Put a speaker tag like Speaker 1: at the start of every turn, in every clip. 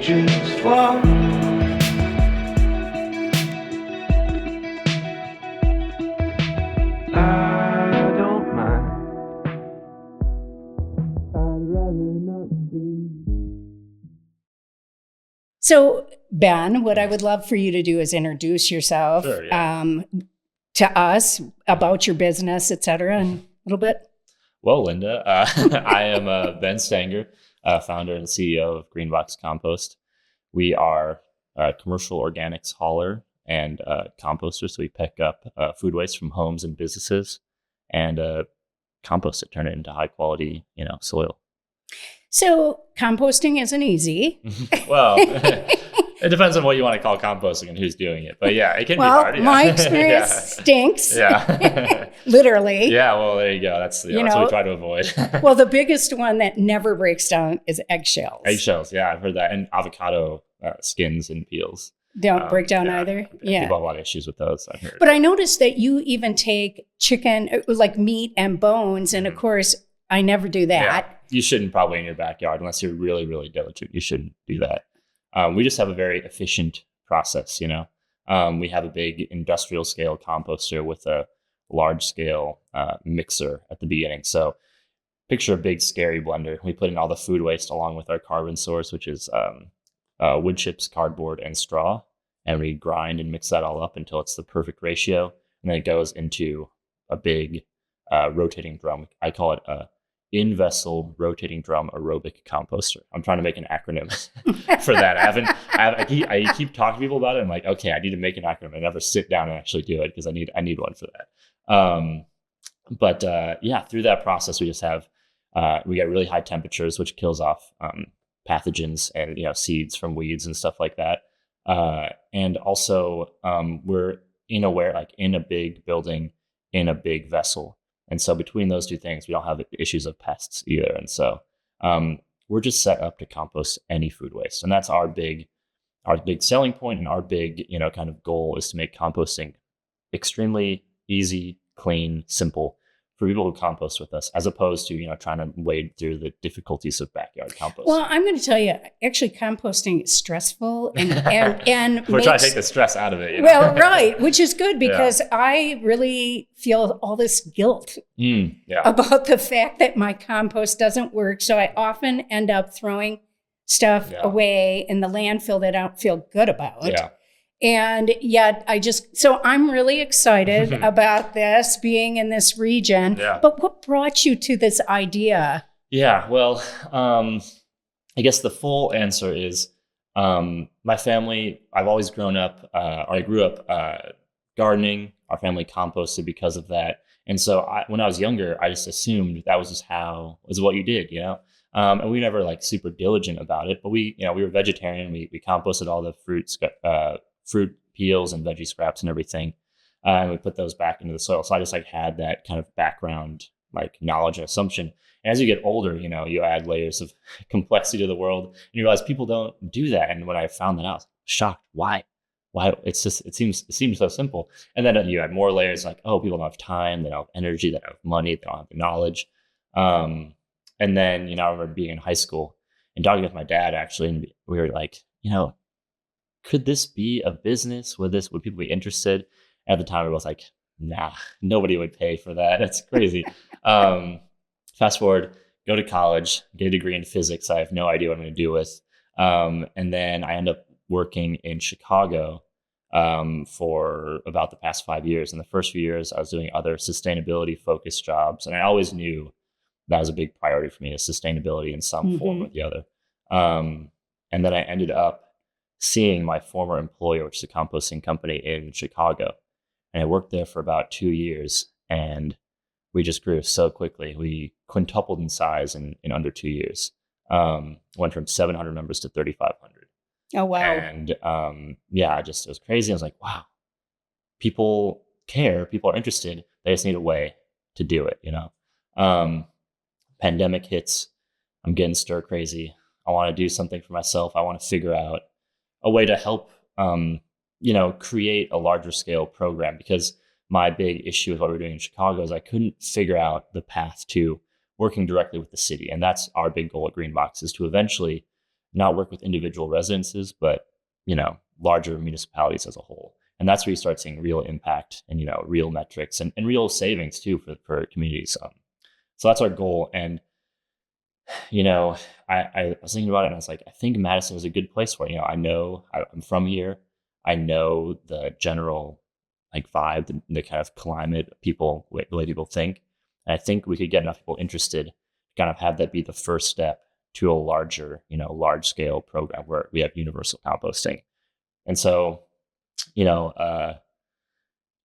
Speaker 1: just fall. I don't mind. I'd rather not be.
Speaker 2: So, Ben, what I would love for you to do is introduce yourself
Speaker 3: Sure, yeah.
Speaker 2: to us about your business, et cetera, and a little bit.
Speaker 3: Well, Linda, I am Ben Stanger, founder and CEO of Greenbox Compost. We are a commercial organics hauler and composter, so we pick up food waste from homes and businesses and compost it, turn it into high quality, soil.
Speaker 2: So composting isn't easy.
Speaker 3: Well, it depends on what you want to call composting and who's doing it. But yeah, it can be hard. Yeah.
Speaker 2: My experience stinks.
Speaker 3: Yeah.
Speaker 2: Literally.
Speaker 3: Yeah, well, there you go. That's what we try to avoid.
Speaker 2: Well, the biggest one that never breaks down is eggshells.
Speaker 3: Eggshells, yeah, I've heard that. And avocado skins and peels.
Speaker 2: Don't break down either. Yeah.
Speaker 3: People have a lot of issues with those, I've heard.
Speaker 2: But I noticed that you even take chicken, like meat and bones. And of course, I never do that.
Speaker 3: Yeah. You shouldn't probably in your backyard unless you're really, really diligent. You shouldn't do that. We just have a very efficient process, We have a big industrial scale composter with a large scale mixer at the beginning. So picture a big scary blender. We put in all the food waste along with our carbon source, which is wood chips, cardboard, and straw. And we grind and mix that all up until it's the perfect ratio. And then it goes into a big rotating drum. I call it a in-vessel rotating drum aerobic composter. I'm trying to make an acronym for that. I keep talking to people about it. I'm like, okay, I need to make an acronym. I never sit down and actually do it because I need one for that. But through that process, we just have we get really high temperatures, which kills off pathogens and seeds from weeds and stuff like that. And also we're in a big building in a big vessel. And so between those two things, we don't have issues of pests either. And so we're just set up to compost any food waste. And that's our big selling point, and our big, kind of goal is to make composting extremely easy, clean, simple for people who compost with us, as opposed to, trying to wade through the difficulties of backyard composting.
Speaker 2: Well, I'm going to tell you, actually, composting is stressful and
Speaker 3: we're trying to take the stress out of it.
Speaker 2: Well, right, which is good because I really feel all this guilt about the fact that my compost doesn't work. So I often end up throwing stuff away in the landfill that I don't feel good about.
Speaker 3: Yeah.
Speaker 2: And yet so I'm really excited about this being in this region.
Speaker 3: Yeah.
Speaker 2: But what brought you to this idea?
Speaker 3: Yeah, well, I guess the full answer is my family, I've always grown up, or I grew up gardening. Our family composted because of that. And so when I was younger, I just assumed that was just was what you did, and we were never super diligent about it, but we were vegetarian. We composted all the fruit peels and veggie scraps and everything. And we put those back into the soil. So I just had that kind of background, knowledge and assumption. And as you get older, you add layers of complexity to the world and you realize people don't do that. And when I found that out, I was shocked. Why? It seems so simple. And then you add more layers people don't have time, they don't have energy, they don't have money, they don't have the knowledge. And then, I remember being in high school and talking with my dad actually, and we were could this be a business? Would people be interested? At the time, it was nah, nobody would pay for that. That's crazy. Fast forward, go to college, get a degree in physics. I have no idea what I'm going to do with. And then I end up working in Chicago for about the past 5 years. In the first few years, I was doing other sustainability-focused jobs. And I always knew that was a big priority for me, is sustainability in some form or the other. And then I ended up seeing my former employer, which is a composting company in Chicago. And I worked there for about 2 years, and we just grew so quickly. We quintupled in size in under 2 years. Went from 700 members to 3,500.
Speaker 2: Oh, wow.
Speaker 3: And it was crazy. I was like, wow, people care, people are interested. They just need a way to do it, Pandemic hits, I'm getting stir crazy. I want to do something for myself. I want to figure out a way to help, create a larger scale program, because my big issue with what we're doing in Chicago is I couldn't figure out the path to working directly with the city. And that's our big goal at Greenbox, is to eventually not work with individual residences, but, larger municipalities as a whole. And that's where you start seeing real impact and, real metrics and real savings too for communities. So that's our goal. And, I was thinking about it and I was like, I think Madison is a good place for it. I know I'm from here. I know the general like vibe, the kind of climate, people, the way people think. And I think we could get enough people interested to kind of have that be the first step to a larger, large scale program where we have universal composting. And so,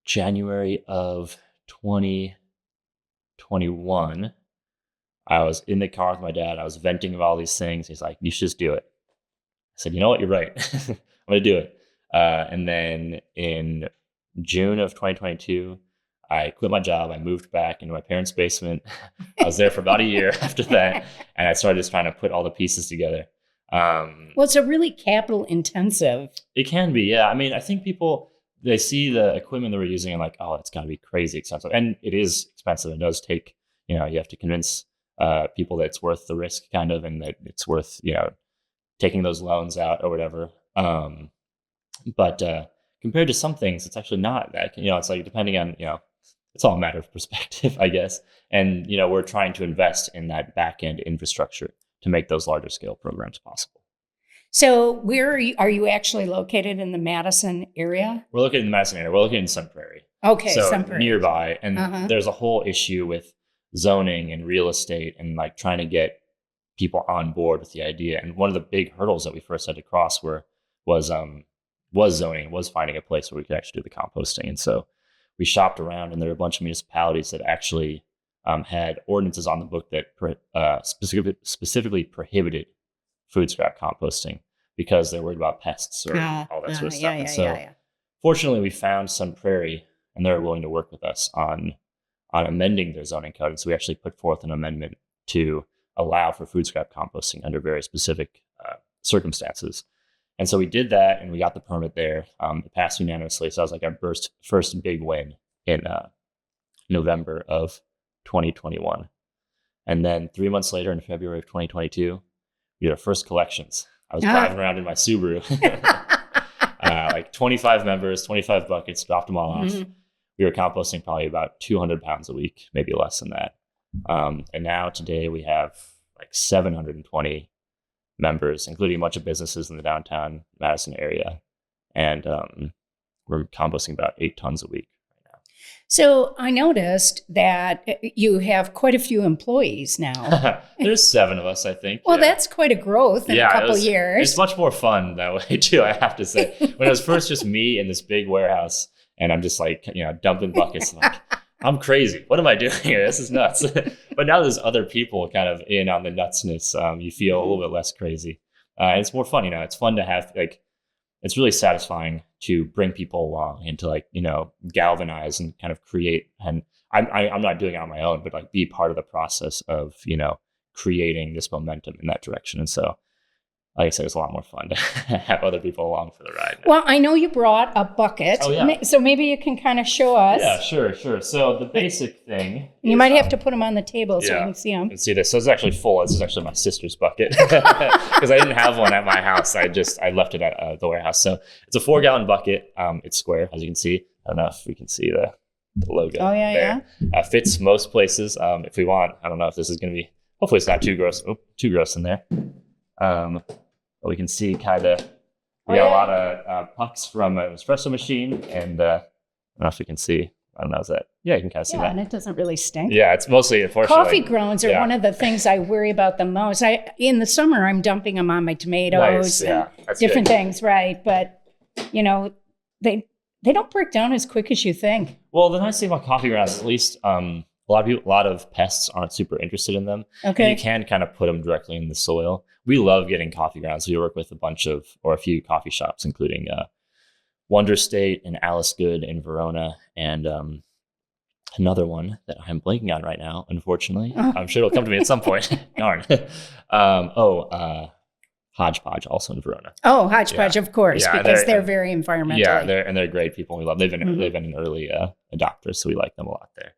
Speaker 3: January of 2021, I was in the car with my dad. I was venting about all these things. He's like, you should just do it. I said, you know what? You're right. I'm going to do it. And then in June of 2022, I quit my job. I moved back into my parents' basement. I was there for about a year after that. And I started just trying to put all the pieces together.
Speaker 2: Well, it's a really capital intensive.
Speaker 3: It can be, yeah. I mean, I think people, they see the equipment that we're using and like, oh, it's got to be crazy expensive. And it is expensive. It does take, you have to convince people that it's worth the risk kind of, and that it's worth, taking those loans out or whatever. But compared to some things, it's actually not that, it's like depending on, it's all a matter of perspective, I guess. And, we're trying to invest in that back end infrastructure to make those larger scale programs possible.
Speaker 2: So where are you actually located in the Madison area?
Speaker 3: We're located in the Madison area. We're located in Sun Prairie.
Speaker 2: Okay,
Speaker 3: so
Speaker 2: Sun Prairie.
Speaker 3: Nearby. And there's a whole issue with zoning and real estate and like trying to get people on board with the idea. And one of the big hurdles that we first had to cross was zoning, was finding a place where we could actually do the composting. And so we shopped around, and there were a bunch of municipalities that actually had ordinances on the book that specifically prohibited food scrap composting because they're worried about pests or all that sort of stuff. Fortunately, we found Sun Prairie, and they're willing to work with us on amending their zoning code. And so we actually put forth an amendment to allow for food scrap composting under very specific circumstances. And so we did that, and we got the permit there. It passed unanimously. So that was like our first big win in November of 2021. And then 3 months later, in February of 2022, we did our first collections. I was driving around in my Subaru, like 25 members, 25 buckets, dropped them all off. We were composting probably about 200 pounds a week, maybe less than that. And now today we have like 720 members, including a bunch of businesses in the downtown Madison area. And we're composting about 8 tons a week right now.
Speaker 2: So I noticed that you have quite a few employees now.
Speaker 3: There's 7 of us, I think.
Speaker 2: Well, that's quite a growth in a couple years.
Speaker 3: It's much more fun that way too, I have to say. When it was first just me in this big warehouse, and I'm just like, dumping buckets, and like, I'm crazy. What am I doing here? This is nuts. But now there's other people kind of in on the nutsness. You feel a little bit less crazy. And it's more fun, it's fun to have, like, it's really satisfying to bring people along and to like, galvanize and kind of create. And I'm not doing it on my own, but like be part of the process of, creating this momentum in that direction. And so, like I said, it's a lot more fun to have other people along for the ride now.
Speaker 2: Well, I know you brought a bucket.
Speaker 3: Oh, yeah.
Speaker 2: So maybe you can kind of show us.
Speaker 3: Yeah, sure. So the basic thing.
Speaker 2: You might have to put them on the table so you can see them.
Speaker 3: You can see this. So it's actually full. This is actually my sister's bucket because I didn't have one at my house. I left it at the warehouse. So it's a 4-gallon bucket. It's square, as you can see. I don't know if we can see the logo. Oh, yeah, there. Fits most places. If we want, I don't know if this is going to be, hopefully it's not too gross. Oh, too gross in there. But we can see kind of, we got a lot of pucks from an espresso machine, and I don't know if you can see. I don't know, is that? Yeah, you can kind of see that.
Speaker 2: And it doesn't really stink.
Speaker 3: Yeah, it's mostly, unfortunately.
Speaker 2: Coffee grounds are one of the things I worry about the most. In the summer, I'm dumping them on my tomatoes and different things, right? But, they don't break down as quick as you think.
Speaker 3: Well, the nice thing about coffee grounds, at least, a lot of pests aren't super interested in them.
Speaker 2: Okay.
Speaker 3: And you can kind of put them directly in the soil. We love getting coffee grounds. We work with a few coffee shops, including Wonder State and Alice Good in Verona, and another one that I'm blanking on right now, unfortunately. I'm sure it'll come to me at some point. Darn. Hodgepodge, also in Verona.
Speaker 2: Oh, Hodgepodge, of course, because they're very environmental.
Speaker 3: Yeah, they're great people. We love. They've been an early adopters, so we like them a lot there.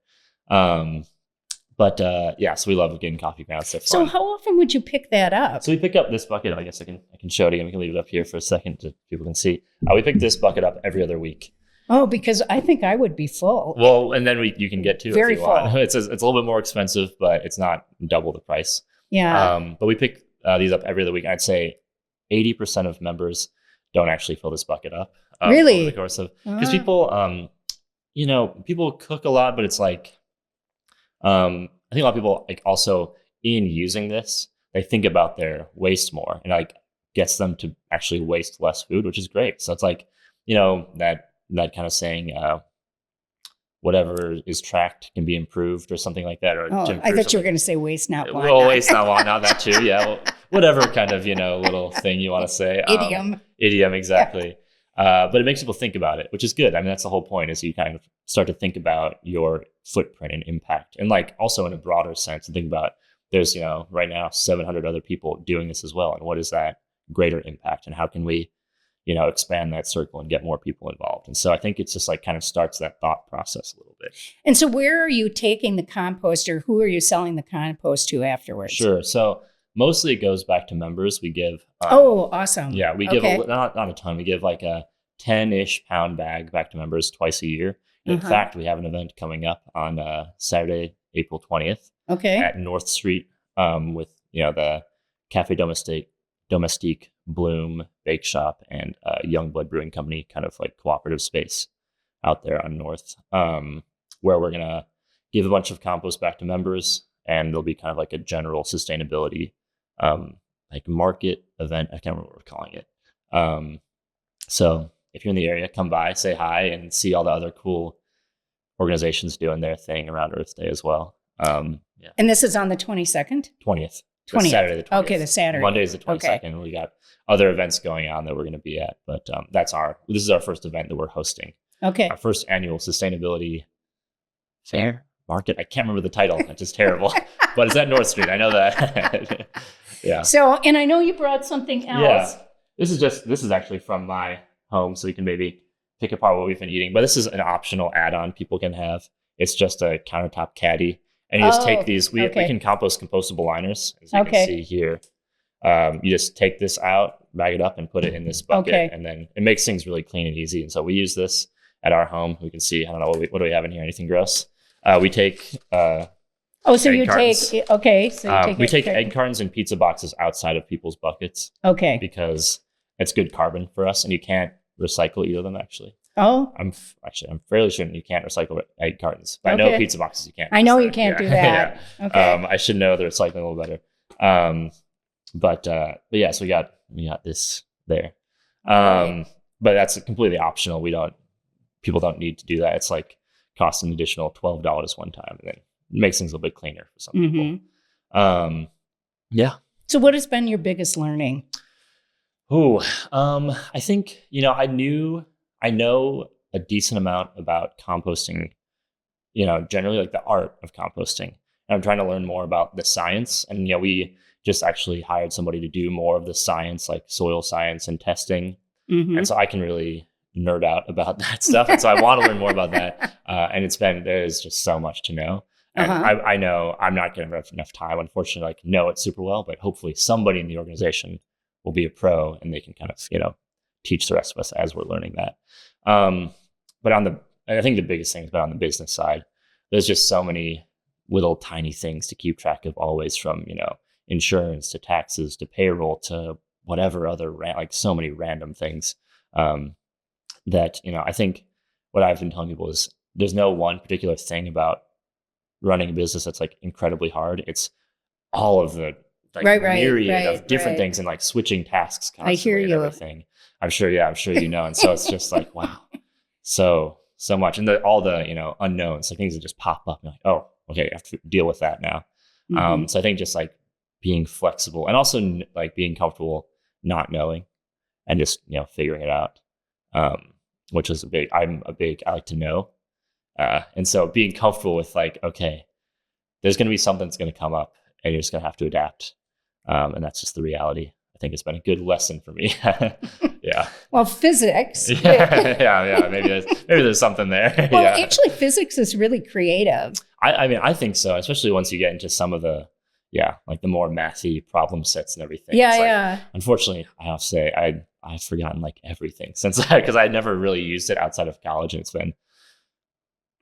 Speaker 3: But so we love getting coffee grounds. They're
Speaker 2: So
Speaker 3: fun.
Speaker 2: how often would you pick that up?
Speaker 3: So we pick up this bucket. I guess I can show it again. We can leave it up here for a second so people can see. We pick this bucket up every other week.
Speaker 2: Oh, because I think I would be full.
Speaker 3: Well, and then you can get two
Speaker 2: Very
Speaker 3: if you want.
Speaker 2: full.
Speaker 3: It's a little bit more expensive, but it's not double the price.
Speaker 2: Yeah.
Speaker 3: But we pick these up every other week. I'd say 80% of members don't actually fill this bucket up.
Speaker 2: Really?
Speaker 3: Over the course of, because people, people cook a lot, but it's like, I think a lot of people like also in using this, they think about their waste more and like gets them to actually waste less food, which is great. So it's like, that kind of saying, whatever is tracked can be improved or something like that. Or
Speaker 2: I thought you were going to say waste not want.
Speaker 3: Well, waste not want, not that too. Yeah, well, whatever kind of little thing you want to say. Idiom, exactly. Yeah. But it makes people think about it, which is good. I mean, that's the whole point, is you kind of start to think about your footprint and impact, and like also in a broader sense, and think about there's right now 700 other people doing this as well, and what is that greater impact, and how can we expand that circle and get more people involved. And so I think it's just like kind of starts that thought process a little bit.
Speaker 2: And so where are you taking the compost, or who are you selling the compost to afterwards?
Speaker 3: Sure. So mostly it goes back to members. We give.
Speaker 2: Awesome.
Speaker 3: Yeah, we give not a ton. We give like a 10-ish pound bag back to members twice a year. In fact, we have an event coming up on Saturday, April 20th.
Speaker 2: Okay.
Speaker 3: At North Street with the Cafe Domestique Bloom Bake Shop and Youngblood Brewing Company, kind of like cooperative space out there on North, where we're gonna give a bunch of compost back to members, and there'll be kind of like a general sustainability like market event. I can't remember what we're calling it. So if you're in the area, come by, say hi, and see all the other cool organizations doing their thing around Earth Day as well. Yeah.
Speaker 2: And this is on the 22nd?
Speaker 3: 20th.
Speaker 2: 20th.
Speaker 3: Saturday the 20th.
Speaker 2: Okay, the Saturday.
Speaker 3: Monday is the 22nd.
Speaker 2: Okay.
Speaker 3: We got other events going on that we're going to be at, but this is our first event that we're hosting.
Speaker 2: Okay.
Speaker 3: Our first annual sustainability fair market. I can't remember the title. It's just terrible, but it's at North Street. I know that. Yeah.
Speaker 2: So, and I know you brought something else.
Speaker 3: Yeah. This is actually from my home, so you can maybe pick apart what we've been eating, but this is an optional add-on people can have. It's just a countertop caddy. And you just take these, we can compost compostable liners, as you can see here. You just take this out, bag it up, and put it in this bucket. And then it makes things really clean and easy. And so we use this at our home. We can see, I don't know, what do we have in here? Anything gross? We take
Speaker 2: so you
Speaker 3: cartons.
Speaker 2: take, okay. So
Speaker 3: we take egg cartons and pizza boxes outside of people's buckets.
Speaker 2: Okay.
Speaker 3: Because it's good carbon for us, and you can't recycle either of them, actually.
Speaker 2: Oh,
Speaker 3: I'm fairly sure you can't recycle egg cartons, but I know pizza boxes you can't.
Speaker 2: I know you can't do that.
Speaker 3: Yeah.
Speaker 2: Okay.
Speaker 3: I should know the recycling a little better. But yeah, so we got this there. But that's completely optional. People don't need to do that. It's like costs an additional $12 one time, and then it makes things a little bit cleaner for some people. Yeah.
Speaker 2: So what has been your biggest learning?
Speaker 3: I think, I know a decent amount about composting, generally like the art of composting. And I'm trying to learn more about the science. And, we just actually hired somebody to do more of the science, like soil science and testing. And so I can really nerd out about that stuff. And so I want to learn more about that. And there's just so much to know. And I know I'm not going to have enough time, unfortunately, know it super well, but hopefully somebody in the organization will be a pro and they can kind of, teach the rest of us as we're learning that. But I think the biggest thing is about on the business side, there's just so many little tiny things to keep track of always, from, insurance to taxes to payroll to whatever other, so many random things, that, I think what I've been telling people is there's no one particular thing about running a business that's incredibly hard. It's all of the myriad of different things, and switching tasks constantly. I hear you. Everything. I'm sure you know. And so it's just wow, so much, and all the unknowns, things that just pop up. And oh, okay, I have to deal with that now. So I think just being flexible, and also being comfortable not knowing, and just figuring it out, which is I like to know, and so being comfortable with okay, there's going to be something that's going to come up, and you're just going to have to adapt. And that's just the reality. I think it's been a good lesson for me. Yeah.
Speaker 2: Well, physics.
Speaker 3: Yeah. Maybe there's something there.
Speaker 2: Well, actually, physics is really creative.
Speaker 3: I mean, I think so, especially once you get into some of the, like the more mathy problem sets and everything.
Speaker 2: Yeah.
Speaker 3: Unfortunately, I have to say, I've forgotten like everything since because I never really used it outside of college, and it's been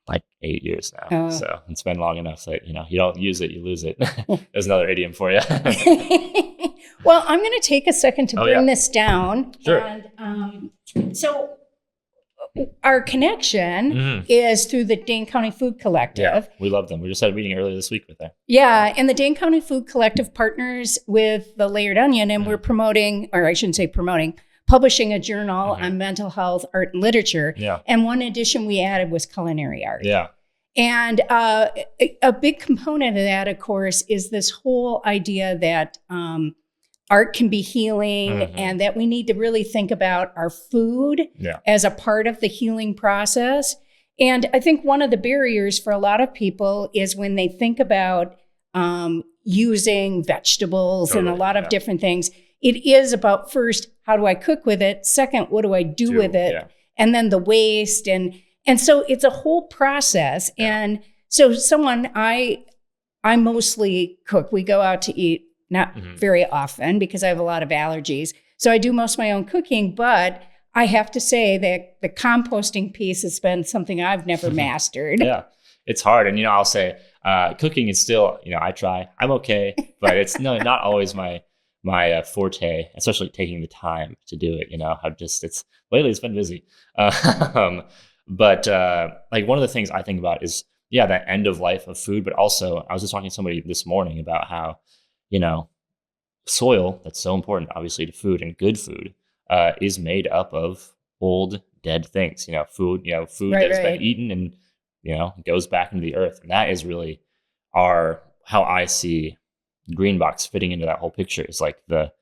Speaker 3: like 8 years now. So it's been long enough that, you don't use it, you lose it. There's another idiom for you.
Speaker 2: Well, I'm going to take a second to bring this down.
Speaker 3: Sure.
Speaker 2: And so our connection is through the Dane County Food Collective.
Speaker 3: Yeah, we love them. We just had a meeting earlier this week with them.
Speaker 2: Yeah, and the Dane County Food Collective partners with the Layered Onion, and we're promoting, or I shouldn't say promoting, publishing a journal on mental health, art, and literature.
Speaker 3: Yeah.
Speaker 2: And one addition we added was culinary art.
Speaker 3: Yeah.
Speaker 2: And a big component of that, of course, is this whole idea that art can be healing and that we need to really think about our food as a part of the healing process. And I think one of the barriers for a lot of people is when they think about using vegetables and a lot of different things. It is about, first, how do I cook with it? Second, what do I do with it? Yeah. And then the waste. And so it's a whole process. Yeah. And so I mostly cook. We go out to eat, not very often because I have a lot of allergies. So I do most of my own cooking, but I have to say that the composting piece has been something I've never mastered.
Speaker 3: Yeah, it's hard. And, I'll say cooking is still, I try. I'm okay, but it's not always my forte, especially taking the time to do it. Lately it's been busy. But like one of the things I think about is, that end of life of food, but also I was just talking to somebody this morning about how, soil, that's so important, obviously, to food, and good food is made up of old, dead things, food that has been eaten and, goes back into the earth. And that is really how I see Green Box fitting into that whole picture, is like the,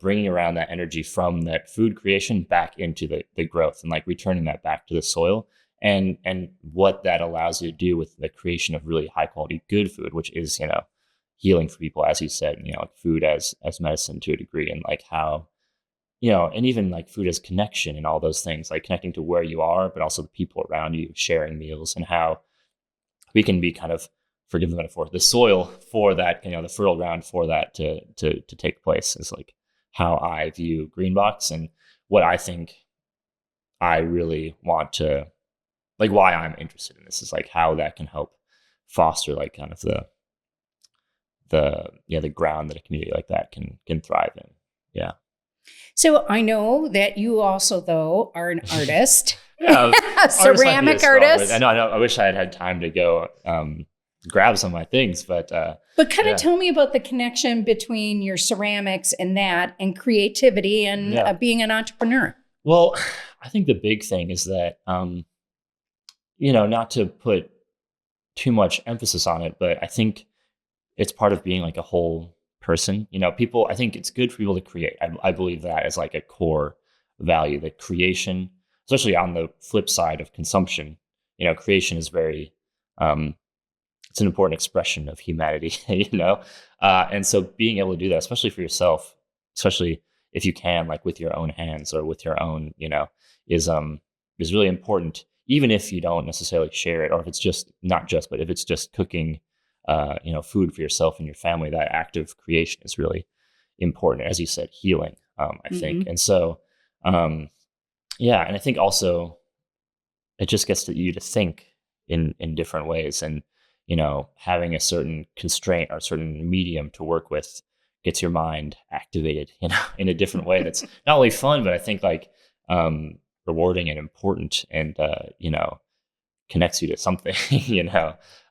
Speaker 3: bringing around that energy from that food creation back into the growth, and like returning that back to the soil, and what that allows you to do with the creation of really high quality, good food, which is, healing for people, as you said, like food as medicine to a degree, and like how, and even like food as connection and all those things, like connecting to where you are, but also the people around you, sharing meals, and how we can be kind of, forgive the metaphor, the soil for that, the fertile ground for that to take place, is like how I view Green Box, and what I think I really want to, like why I'm interested in this is like how that can help foster like kind of the ground that a community like that can thrive in. Yeah.
Speaker 2: So I know that you also, though, are an artist.
Speaker 3: A
Speaker 2: ceramic artist.
Speaker 3: I know. I wish I had had time to go grab some of my things, but
Speaker 2: kind of tell me about the connection between your ceramics and that, and creativity, and being an entrepreneur.
Speaker 3: Well, I think the big thing is that, not to put too much emphasis on it, but I think it's part of being like a whole person. People, I think it's good for people to create. I believe that as like a core value, that creation, especially on the flip side of consumption, creation is very, it's an important expression of humanity, and so being able to do that, especially for yourself, especially if you can, like with your own hands or with your own, is really important, even if you don't necessarily share it, or if it's just but if it's just cooking, food for yourself and your family. That act of creation is really important, as you said, healing, I think. And so, and I think also it just gets you to think in different ways, and, having a certain constraint or a certain medium to work with gets your mind activated, in a different way. That's not only fun, but I think like, rewarding and important, and, connects you to something,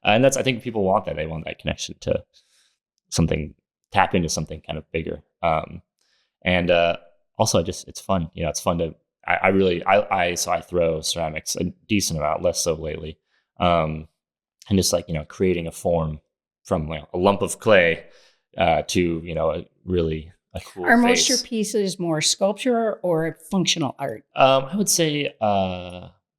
Speaker 3: and that's, I think people want that. They want that connection to something, tap into something kind of bigger. And also it's fun, it's fun to, I throw ceramics a decent amount, less so lately. And just like, creating a form from a lump of clay, to, a really a cool
Speaker 2: Are
Speaker 3: face.
Speaker 2: most your pieces more sculpture or functional art?
Speaker 3: I would say,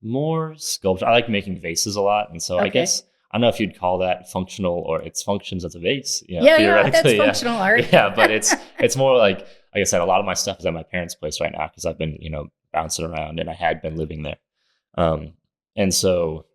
Speaker 3: more sculpture. I like making vases a lot. And so I guess, I don't know if you'd call that functional, or it functions as a vase.
Speaker 2: That's functional art.
Speaker 3: Yeah, but it's more like, like I said, a lot of my stuff is at my parents' place right now because I've been, bouncing around and I had been living there. And so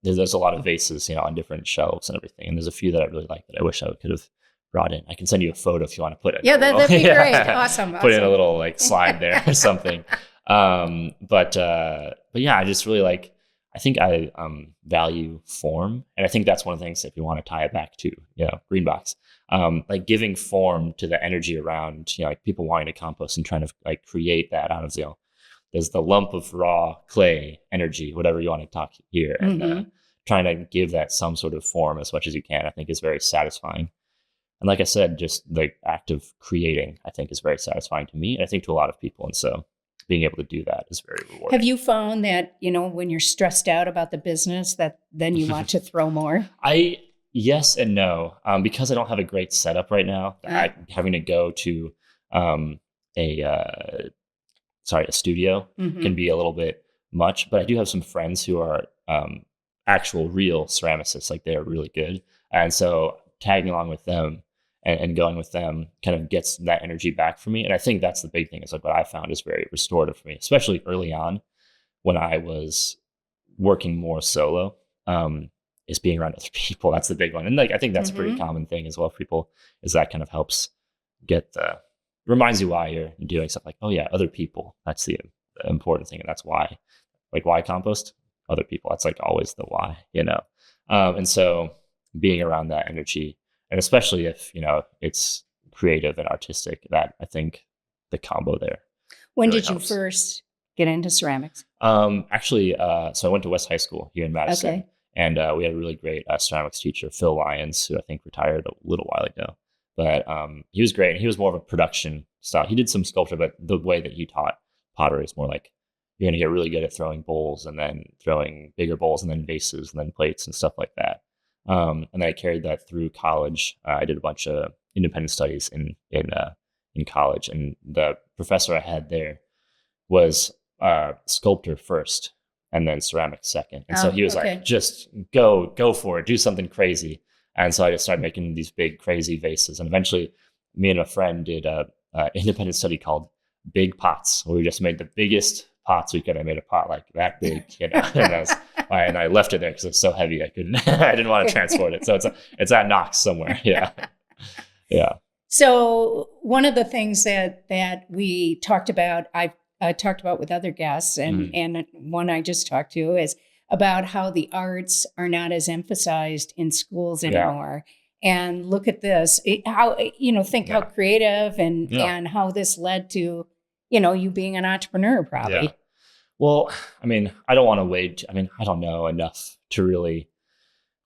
Speaker 3: there's a lot of vases, on different shelves and everything. And there's a few that I really like that I wish I could have brought in. I can send you a photo if you want to put it.
Speaker 2: Yeah, that'd be great. Awesome.
Speaker 3: Put in a little like slide there or something. But yeah, I just really I think I value form. And I think that's one of the things, if you want to tie it back to, green box, like giving form to the energy around, like people wanting to compost and trying to like create that out of, there's the lump of raw clay energy, whatever you want to talk here, and trying to give that some sort of form as much as you can, I think is very satisfying. And like I said, just the act of creating, I think is very satisfying to me, and I think to a lot of people. And so being able to do that is very rewarding.
Speaker 2: Have you found that, when you're stressed out about the business, that then you want to throw more?
Speaker 3: Yes and no, because I don't have a great setup right now. Having to go to a studio can be a little bit much, but I do have some friends who are actual real ceramicists, like they're really good. And so tagging along with them and going with them kind of gets that energy back for me. And I think that's the big thing, is like what I found is very restorative for me, especially early on when I was working more solo, is being around other people. That's the big one. And like, I think that's a pretty common thing as well for people, is that kind of helps reminds you why you're doing stuff, like, oh yeah, other people. That's the important thing. And that's why, like, why compost? Other people. That's like always the why, and so being around that energy, and especially if, it's creative and artistic, that I think the combo there.
Speaker 2: When
Speaker 3: really
Speaker 2: did you
Speaker 3: helps.
Speaker 2: First get into ceramics?
Speaker 3: Actually, so I went to West High School here in Madison.
Speaker 2: Okay.
Speaker 3: And we had a really great ceramics teacher, Phil Lyons, who I think retired a little while ago. But he was great. And he was more of a production style. He did some sculpture, but the way that he taught pottery is more like, you're going to get really good at throwing bowls, and then throwing bigger bowls, and then vases, and then plates and stuff like that. And then I carried that through college. I did a bunch of independent studies in college. And the professor I had there was sculptor first, and then ceramics second. And so he was like, just go for it, do something crazy. And so I just started making these big, crazy vases. And eventually me and a friend did a independent study called Big Pots, where we just made the biggest pots we could. I made a pot like that big, and I left it there because it's so heavy. I didn't want to transport it. So it's at Knox somewhere. Yeah. Yeah.
Speaker 2: So one of the things that we talked about, I've talked about with other guests, and one I just talked to, is about how the arts are not as emphasized in schools anymore. And look at this, how creative and how this led to, you being an entrepreneur probably.
Speaker 3: Yeah. Well, I mean, I don't want to I don't know enough to really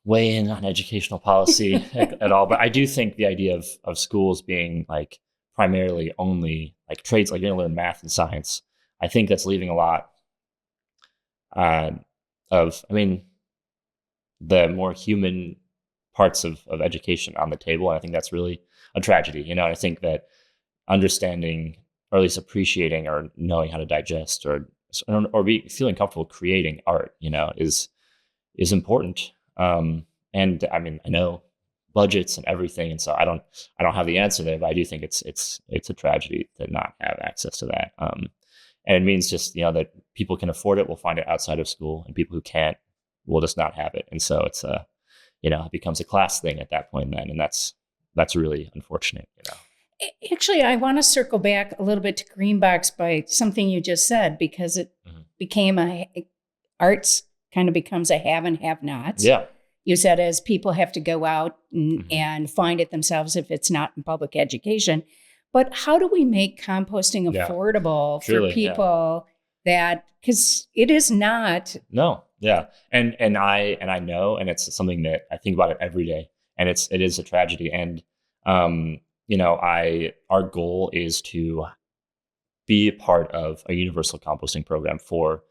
Speaker 3: weigh in on educational policy at all. But I do think the idea of schools being like primarily only like trades, like you're going to learn math and science, I think that's leaving a lot the more human parts of education on the table. And I think that's really a tragedy, and I think that understanding, or at least appreciating, or knowing how to digest, or feeling comfortable creating art, is important. And I mean, I know budgets and everything, and so I don't have the answer there, but I do think it's a tragedy to not have access to that. And it means just, that people can afford it will find it outside of school, and people who can't will just not have it. And so it's it becomes a class thing at that point then, and that's really unfortunate.
Speaker 2: Actually, I want to circle back a little bit to Greenbox by something you just said, because it became arts kind of becomes a have and have nots.
Speaker 3: Yeah.
Speaker 2: You said as people have to go out and find it themselves if it's not in public education. But how do we make composting affordable for people that, because it is not.
Speaker 3: No. Yeah. And I know, and it's something that I think about it every day, and it is a tragedy. And, our goal is to be a part of a universal composting program for,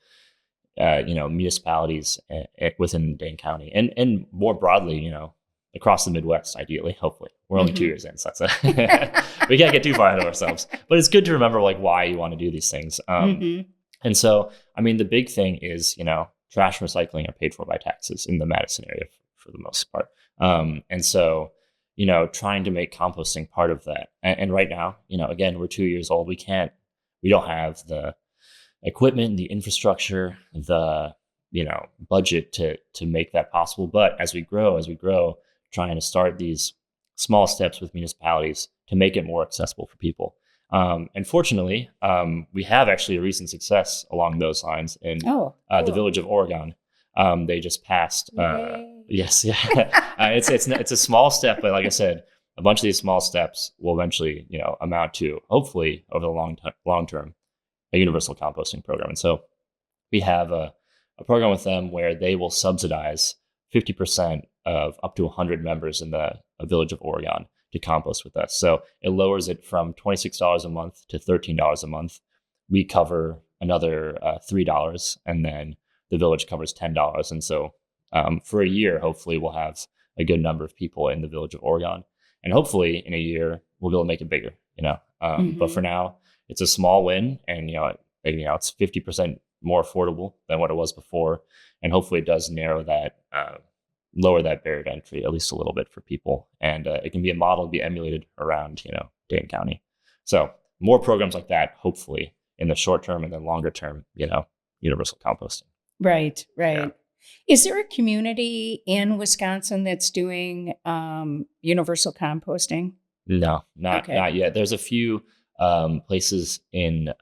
Speaker 3: municipalities within Dane County, and more broadly, across the Midwest, ideally, hopefully. We're only 2 years in, so that's we can't get too far ahead of ourselves. But it's good to remember like why you want to do these things. And so, I mean, the big thing is, trash and recycling are paid for by taxes in the Madison area for the most part. And so, trying to make composting part of that. And right now, again, we're 2 years old. We don't have the equipment, the infrastructure, the budget to make that possible. But as we grow, trying to start these small steps with municipalities to make it more accessible for people. And fortunately, we have actually a recent success along those lines in
Speaker 2: cool.
Speaker 3: The Village of Oregon. They just passed. Yes, yeah. It's a small step, but like I said, a bunch of these small steps will eventually, amount to, hopefully, over the long term, a universal composting program. And so we have a program with them where they will subsidize 50% of up to 100 members in the Village of Oregon to compost with us. So it lowers it from $26 a month to $13 a month. We cover another $3, and then the village covers $10. And so for a year, hopefully we'll have a good number of people in the Village of Oregon. And hopefully in a year, we'll be able to make it bigger, But for now, it's a small win, and, it's 50% more affordable than what it was before. And hopefully it does narrow that, lower that barrier to entry at least a little bit for people. And it can be a model to be emulated around, Dane County. So more programs like that, hopefully in the short term, and then longer term, universal composting.
Speaker 2: Right.
Speaker 3: Yeah.
Speaker 2: Is there a community in Wisconsin that's doing universal composting?
Speaker 3: No, not yet. There's a few places in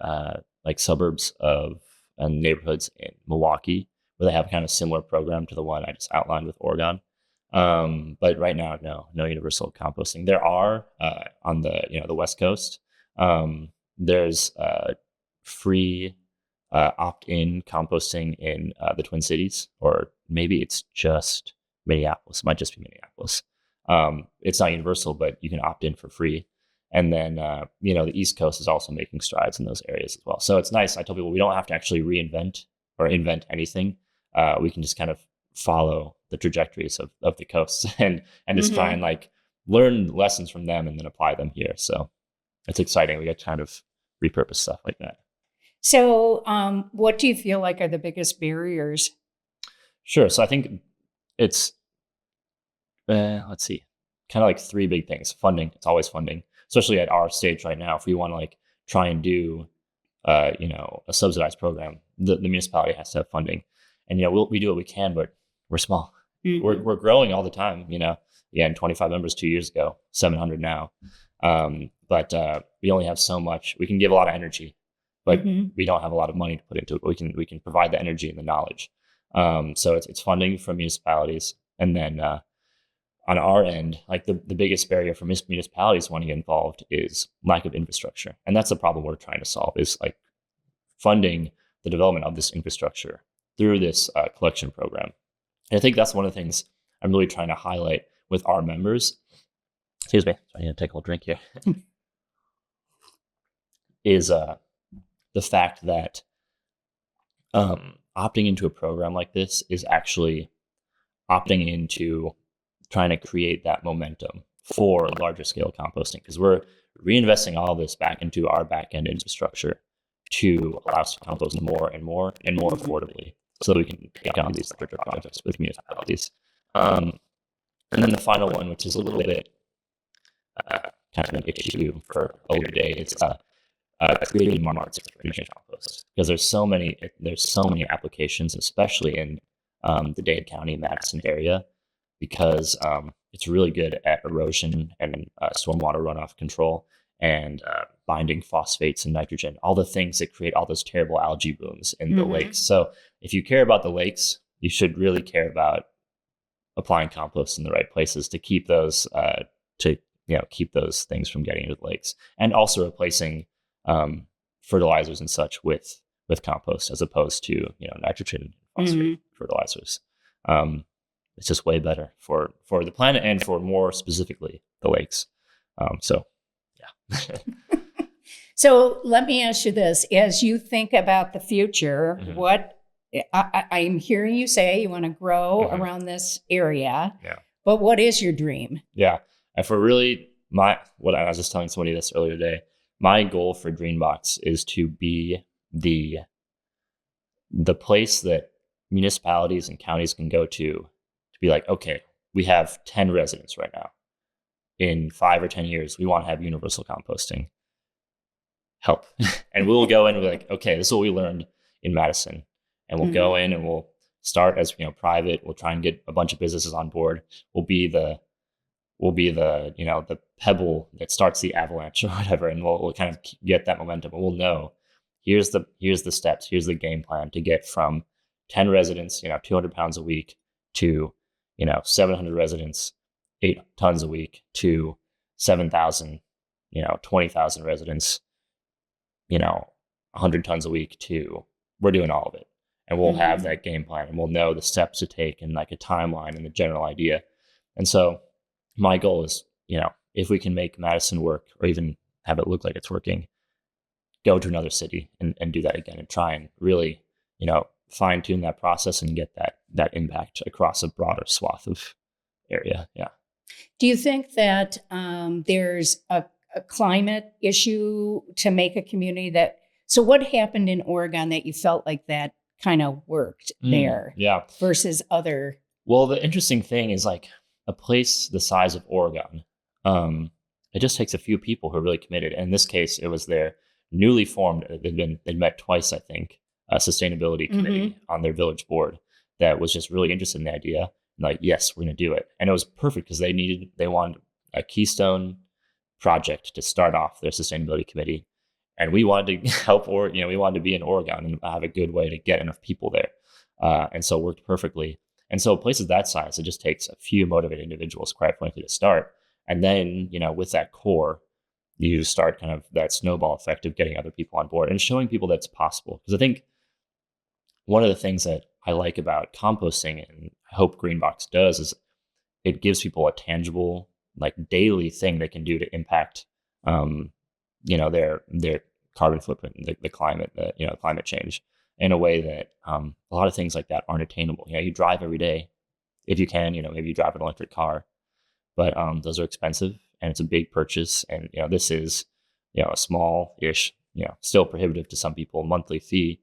Speaker 3: like suburbs of and neighborhoods in Milwaukee where they have kind of similar program to the one I just outlined with Oregon. But right now, no universal composting. There are on the the West Coast. There's free opt-in composting in the Twin Cities, or maybe it's just Minneapolis. It might just be Minneapolis. It's not universal, but you can opt in for free. And then, the East Coast is also making strides in those areas as well. So it's nice. I tell people we don't have to actually reinvent or invent anything. We can just kind of follow the trajectories of the coasts and just try and learn lessons from them and then apply them here. So it's exciting. We get to kind of repurpose stuff like that.
Speaker 2: So what do you feel like are the biggest barriers?
Speaker 3: Sure. So I think it's, let's see, kind of like three big things. Funding. It's always funding, especially at our stage right now. If we want to try and do, a subsidized program, the municipality has to have funding. And, we do what we can, but we're small. Mm-hmm. We're growing all the time, Again, 25 members 2 years ago, 700 now. But we only have so much. We can give a lot of energy, but we don't have a lot of money to put into it. But we can provide the energy and the knowledge. So it's funding from municipalities. And then on our end, the biggest barrier for municipalities wanting to get involved is lack of infrastructure. And that's the problem we're trying to solve, is funding the development of this infrastructure through this collection program. And I think that's one of the things I'm really trying to highlight with our members. Excuse me, I need to take a little drink here. Is the fact that opting into a program like this is actually opting into trying to create that momentum for larger scale composting, because we're reinvesting all of this back into our back end infrastructure to allow us to compost more and more and more affordably, so that we can take on these larger projects with municipalities. And then the final one, which is a little bit kind of an issue for a later day, is creating markets for green compost, because there's so many applications, especially in the Dane County, Madison area, because it's really good at erosion and stormwater runoff control and binding phosphates and nitrogen, all the things that create all those terrible algae blooms in the lakes. So if you care about the lakes, you should really care about applying compost in the right places to keep those keep those things from getting into the lakes, and also replacing fertilizers and such with compost, as opposed to nitrogen phosphate fertilizers. It's just way better for the planet and for, more specifically, the lakes. So
Speaker 2: So let me ask you this: as you think about the future, what I'm hearing you say, you want to grow around this area. Yeah. But what is your dream?
Speaker 3: Yeah. And for really what I was just telling somebody this earlier today, my goal for Greenbox is to be the place that municipalities and counties can go to be like, okay, we have 10 residents right now. in 5 or 10 years, we want to have universal composting. Help. And we'll go in and be like, okay, this is what we learned in Madison. And we'll go in and we'll start as, private. We'll try and get a bunch of businesses on board. We'll be the the pebble that starts the avalanche or whatever. And we'll kind of get that momentum. And we'll know here's the steps, here's the game plan to get from 10 residents, 200 pounds a week to, 700 residents, 8 tons a week to 7,000, 20,000 residents, 100 tons a week to, we're doing all of it. And we'll have that game plan and we'll know the steps to take and like a timeline and the general idea. And so my goal is, if we can make Madison work or even have it look like it's working, go to another city and do that again and try and really, fine tune that process and get that impact across a broader swath of area. Yeah.
Speaker 2: Do you think that there's a climate issue to make a community so what happened in Oregon that you felt like that kind of worked there versus other?
Speaker 3: Well, the interesting thing is like a place the size of Oregon, it just takes a few people who are really committed. And in this case, it was their newly formed, they'd met twice, I think, a sustainability committee on their village board that was just really interested in the idea. Like, yes, we're going to do it. And it was perfect because they wanted a keystone project to start off their sustainability committee. And we wanted to help, we wanted to be in Oregon and have a good way to get enough people there. And so it worked perfectly. And so places that size, it just takes a few motivated individuals, quite frankly, to start. And then, with that core, you start kind of that snowball effect of getting other people on board and showing people that's possible. Because I think one of the things that I like about composting, and I hope Greenbox does, is it gives people a tangible, like daily thing they can do to impact, their carbon footprint, the climate, climate change in a way that a lot of things like that aren't attainable. You drive every day, if you can, maybe you drive an electric car, but those are expensive and it's a big purchase. And, this is, a small-ish, still prohibitive to some people, monthly fee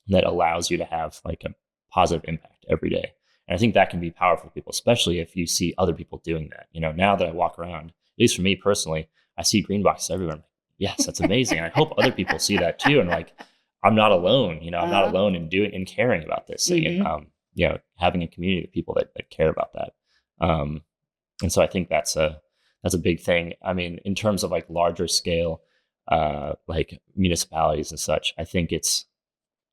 Speaker 3: that allows you to have like a positive impact every day. And I think that can be powerful for people, especially if you see other people doing that. Now that I walk around, at least for me personally, I see green boxes everywhere. I'm like, yes, that's amazing. I hope other people see that too. And like, I'm not alone, I'm not alone in doing and caring about this. And, having a community of people that care about that. And so I think that's a big thing. I mean, in terms of like larger scale, like municipalities and such, I think it's,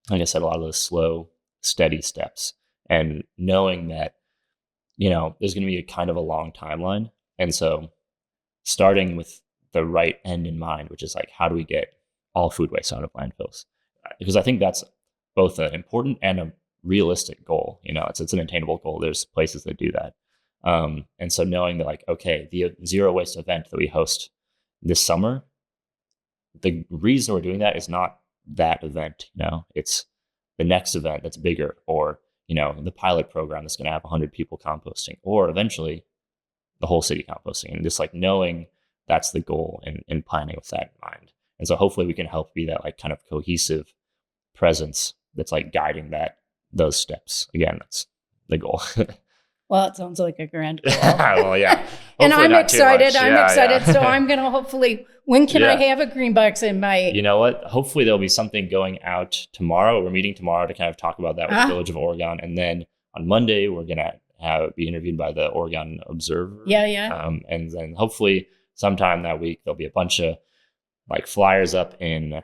Speaker 3: like I said, a lot of those slow, steady steps and knowing that, there's going to be a kind of a long timeline. And so starting with the right end in mind, which is like, how do we get all food waste out of landfills? Because I think that's both an important and a realistic goal. It's an attainable goal. There's places that do that. And so knowing that like, okay, the zero waste event that we host this summer, the reason we're doing that is not that event, it's the next event that's bigger, or, the pilot program that's going to have 100 people composting, or eventually the whole city composting. And just like knowing that's the goal and planning with that in mind. And so hopefully we can help be that like kind of cohesive presence that's like guiding those steps. Again, that's the goal.
Speaker 2: Well, it sounds like a grand goal.
Speaker 3: Well, yeah.
Speaker 2: And I'm excited.
Speaker 3: I'm
Speaker 2: excited. So I'm going to hopefully, when can I have a green box in my...
Speaker 3: You know what? Hopefully there'll be something going out tomorrow. We're meeting tomorrow to kind of talk about that with the Village of Oregon. And then on Monday, we're going to be interviewed by the Oregon Observer.
Speaker 2: Yeah.
Speaker 3: And then hopefully sometime that week, there'll be a bunch of like flyers up in,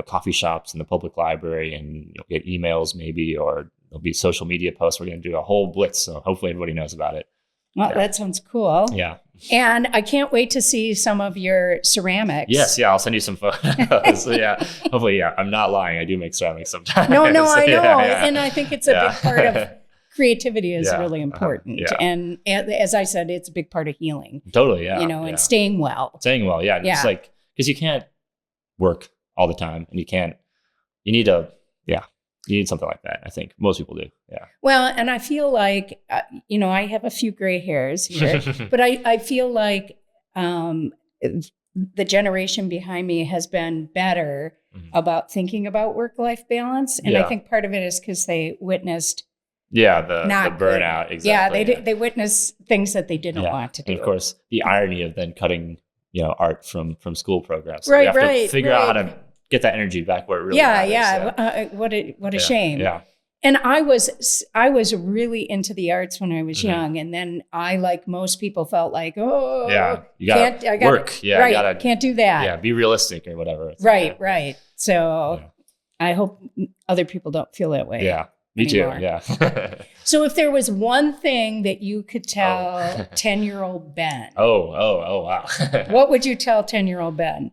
Speaker 3: coffee shops and the public library, and you'll get emails maybe, or there'll be social media posts. We're going to do a whole blitz. So hopefully everybody knows about it.
Speaker 2: Well, that sounds cool.
Speaker 3: Yeah.
Speaker 2: And I can't wait to see some of your ceramics.
Speaker 3: Yes. Yeah. I'll send you some photos. So, yeah. Hopefully, yeah. I'm not lying. I do make ceramics sometimes.
Speaker 2: No, I know. Yeah. And I think it's a big part of creativity is really important. And as I said, it's a big part of healing.
Speaker 3: Totally. Yeah.
Speaker 2: And staying well.
Speaker 3: Yeah. It's like, because you can't work all the time, and you need something like that. I think most people do. Yeah.
Speaker 2: Well, and I feel like, I have a few gray hairs here, but I feel like the generation behind me has been better about thinking about work-life balance. And I think part of it is because they witnessed
Speaker 3: Yeah, the
Speaker 2: not good.
Speaker 3: burnout. Exactly.
Speaker 2: Yeah, they witness things that they didn't want to do.
Speaker 3: And of course, the irony of then cutting, art from school programs. So we have to figure out how to get that energy back where it really matters.
Speaker 2: What a shame.
Speaker 3: Yeah.
Speaker 2: And I was really into the arts when I was young, and then I, like most people, felt like, you gotta work. Yeah, right, can't do that.
Speaker 3: Yeah, be realistic or whatever.
Speaker 2: Right. So I hope other people don't feel that way.
Speaker 3: Yeah, me anymore. Too. Yeah.
Speaker 2: So if there was one thing that you could tell 10-year-old Ben,
Speaker 3: wow,
Speaker 2: what would you tell 10-year-old Ben?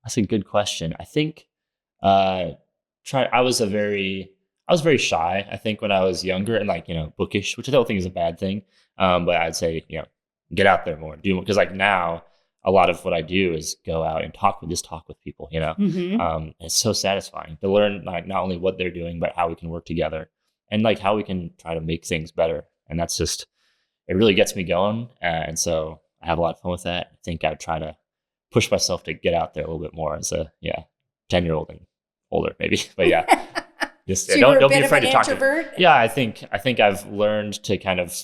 Speaker 3: That's a good question. I think. I was very shy, I think, when I was younger and bookish, which I don't think is a bad thing. But I'd say, get out there more, do, because now a lot of what I do is go out and talk with people, it's so satisfying to learn not only what they're doing, but how we can work together and how we can try to make things better. And that's just, it really gets me going. And so I have a lot of fun with that. I think I'd try to push myself to get out there a little bit more as a 10-year-old and older, maybe. But just
Speaker 2: so
Speaker 3: don't be afraid to talk. I think I've learned to kind of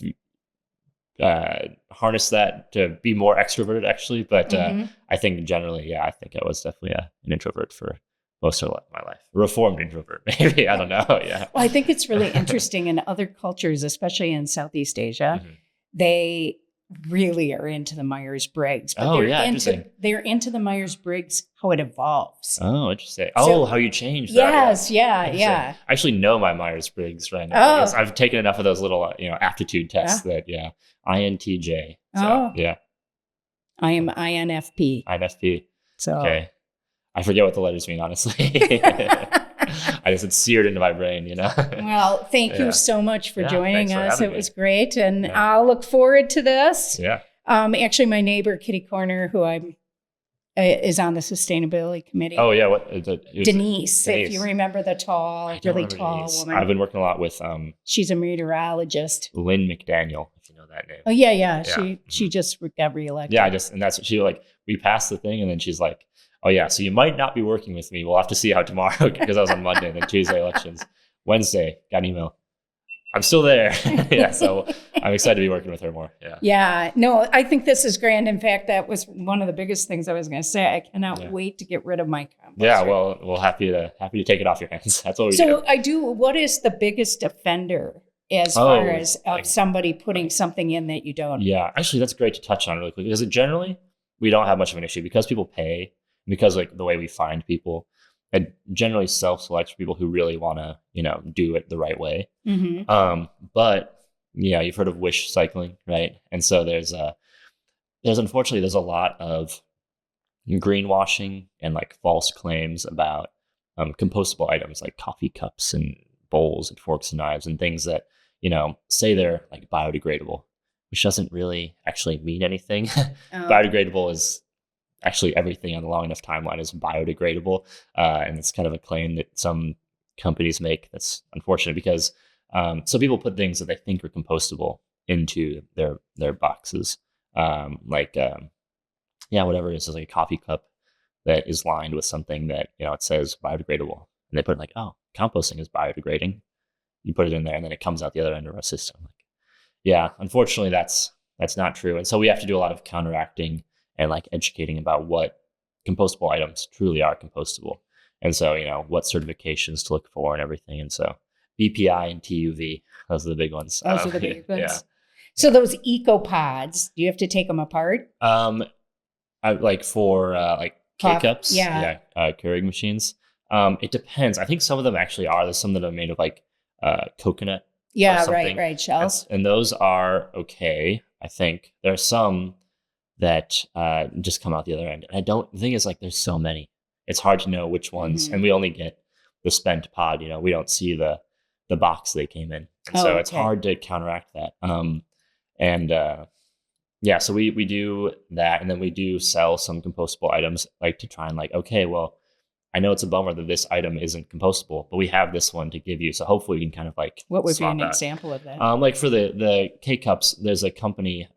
Speaker 3: harness that to be more extroverted, actually. But I think generally, I think I was definitely an introvert for most of my life. A reformed introvert, maybe. I don't know. Yeah.
Speaker 2: Well, I think it's really interesting in other cultures, especially in Southeast Asia, they really are into the Myers-Briggs. But
Speaker 3: interesting.
Speaker 2: They're into the Myers-Briggs, how it evolves.
Speaker 3: Oh, interesting. So, how you change that.
Speaker 2: Yes, yeah.
Speaker 3: I actually know my Myers-Briggs right now. I've taken enough of those little, aptitude tests that, INTJ. So,
Speaker 2: I am INFP.
Speaker 3: INFP.
Speaker 2: So.
Speaker 3: Okay. I forget what the letters mean, honestly. I guess it's seared into my brain,
Speaker 2: Well, thank you so much for joining us. It was great. And I'll look forward to this.
Speaker 3: Yeah.
Speaker 2: Actually, my neighbor, Kitty Corner, who is on the sustainability committee.
Speaker 3: Oh, yeah. What is it?
Speaker 2: Denise, if you remember the really tall woman.
Speaker 3: I've been working a lot with...
Speaker 2: she's a meteorologist.
Speaker 3: Lynn McDaniel, if you know that name.
Speaker 2: Oh, yeah. She just got reelected.
Speaker 3: Yeah, and that's what she, we passed the thing, and then she's like, oh, yeah, so you might not be working with me. We'll have to see how tomorrow, because I was on Monday and then Tuesday elections. Wednesday, got an email. I'm still there. So I'm excited to be working with her more. Yeah.
Speaker 2: Yeah. No, I think this is grand. In fact, that was one of the biggest things I was going to say. I cannot wait to get rid of my composter.
Speaker 3: Yeah, well, we're happy to take it off your hands. That's what we do.
Speaker 2: So I do. What is the biggest offender as far as somebody putting something in that you don't?
Speaker 3: Yeah, actually, that's great to touch on really quick, because generally we don't have much of an issue because people pay. Because the way we find people, it generally self-selects people who really want to, do it the right way. But you've heard of wish cycling, right? And so there's unfortunately a lot of greenwashing and false claims about compostable items like coffee cups and bowls and forks and knives and things that say they're biodegradable, which doesn't really actually mean anything. Biodegradable is actually everything on the long enough timeline is biodegradable. And it's kind of a claim that some companies make that's unfortunate because so people put things that they think are compostable into their boxes. Whatever it is like a coffee cup that is lined with something that, it says biodegradable. And they put composting is biodegrading. You put it in there and then it comes out the other end of our system. Unfortunately that's not true. And so we have to do a lot of counteracting and educating about what compostable items truly are compostable. And so, what certifications to look for and everything. And so BPI and TUV, those are the big ones.
Speaker 2: Those are the big ones. Yeah. So those ecopods, do you have to take them apart?
Speaker 3: For K-cups, Keurig machines. It depends. I think some of them actually are. There's some that are made of coconut.
Speaker 2: Yeah, right. Shells.
Speaker 3: And those are okay. I think there are some that just come out the other end. And the thing is there's so many. It's hard to know which ones. And we only get the spent pod, we don't see the box they came in. And so it's hard to counteract that. So we do that. And then we do sell some compostable items to try and I know it's a bummer that this item isn't compostable, but we have this one to give you. So hopefully we can kind of
Speaker 2: what would be an example of that?
Speaker 3: For the K-cups, there's a company,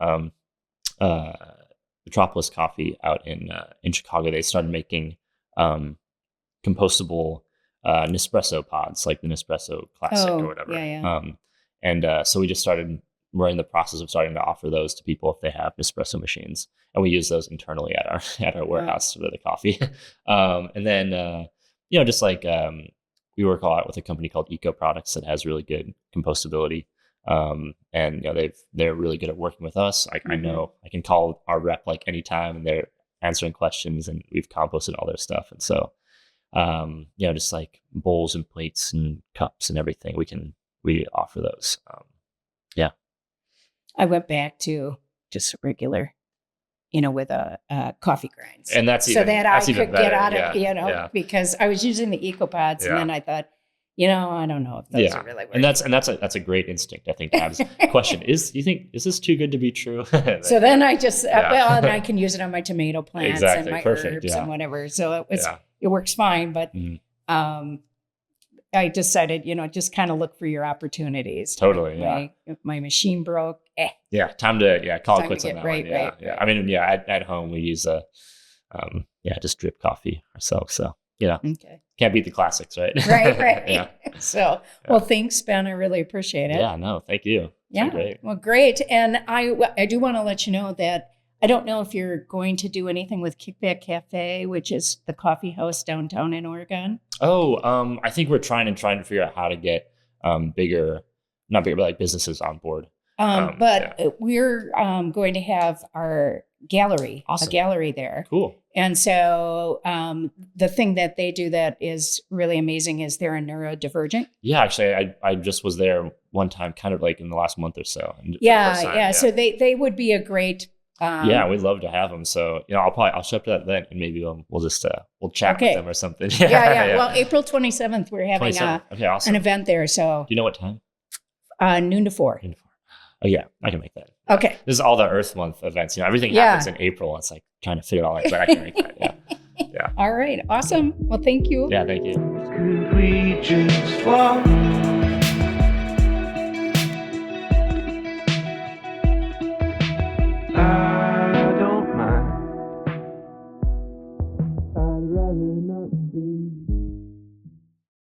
Speaker 3: Metropolis Coffee out in Chicago. They started making compostable Nespresso pods, like the Nespresso Classic or whatever. So we just started. We're in the process of starting to offer those to people if they have Nespresso machines, and we use those internally at our warehouse for the coffee. And then just like we work a lot with a company called Eco Products that has really good compostability. And they're really good at working with us. I know I can call our rep like anytime, and they're answering questions, and we've composted all their stuff. And so, just like bowls and plates and cups and everything, we offer those.
Speaker 2: I went back to just regular, with a coffee grinds,
Speaker 3: and that's
Speaker 2: so that I could
Speaker 3: better.
Speaker 2: get out of because I was is the Eco Pods, and then I thought, I don't know if those are really working.
Speaker 3: And that's a great instinct, I think, to have. Question is this too good to be true?
Speaker 2: So then I just and I can use it on my tomato plants
Speaker 3: exactly.
Speaker 2: and my
Speaker 3: Perfect.
Speaker 2: herbs and whatever. So it works fine, but I decided, just kind of look for your opportunities.
Speaker 3: Totally.
Speaker 2: If my machine broke.
Speaker 3: Time to call it quits on that
Speaker 2: right,
Speaker 3: one.
Speaker 2: Right.
Speaker 3: I mean, at home we use just drip coffee ourselves. So can't beat the classics, right?
Speaker 2: Right. So, well, thanks, Ben. I really appreciate it.
Speaker 3: Yeah, no, thank you.
Speaker 2: Great. Well, great. And I do want to let you know that I don't know if you're going to do anything with Kickback Cafe, which is the coffee house downtown in Oregon.
Speaker 3: Oh, I think we're trying to figure out how to get not bigger, but like businesses on board.
Speaker 2: We're going to have our gallery, a gallery there.
Speaker 3: Cool.
Speaker 2: And so the thing that they do that is really amazing is they're a neurodivergent.
Speaker 3: Yeah, actually, I just was there one time, kind of like in the last month or so.
Speaker 2: Yeah. So they would be a great.
Speaker 3: We'd love to have them. So I'll show up to that event, and maybe we'll just we'll chat with them or something. Yeah.
Speaker 2: Well, April 27th, we're having an event there. So
Speaker 3: do you know what time?
Speaker 2: Noon to 4.
Speaker 3: Oh yeah, I can make that.
Speaker 2: Okay.
Speaker 3: This is all the Earth Month events. Everything happens in April. It's like trying to fit it all in, but I can make that. Yeah.
Speaker 2: All right. Awesome. Well, thank you.
Speaker 3: Yeah, thank you.
Speaker 1: Could we just fly? I don't mind. I'd rather not be.